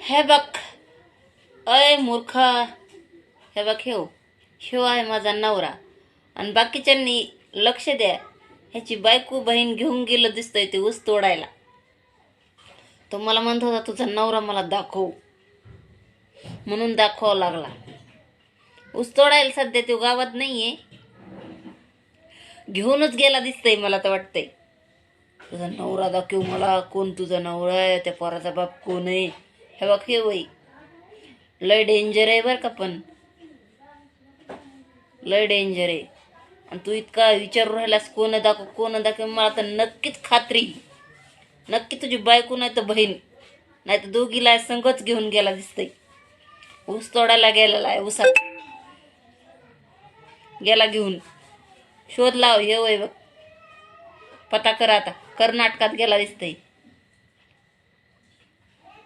हे बघ, अय मूर्ख, हे बघ ह्यो आहे माझा नवरा. आणि बाकीच्यांनी लक्ष द्या, ह्याची बायको बहीण घेऊन गेलं दिसतंय ते ऊस तोडायला. तो मला म्हणत होता तुझा नवरा मला दाखव, म्हणून दाखवावा लागला. ऊस तोडायला सध्या तो गावात नाहीये, घेऊनच गेला दिसतंय. मला तर वाटतंय तुझा नवरा दाखव मला, कोण तुझा नवरा आहे, त्या पोराचा बाप कोण आहे. हे बघ हे वय लय डेंजर आहे बरं का, पण लय डेंजर आहे. आणि तू इतका विचारू राहिलास कोण दाखव, मला तर नक्कीच खात्री, नक्की तुझी बायको नाही तर बहीण, नाही तर दोघीला संगच घेऊन गेला दिसतंय. ऊस तोडायला गेलेला आहे, ऊसात गेला घेऊन. शोध लाव, हे वय बघ, पता कर आता, कर्नाटकात गेला दिसतंय.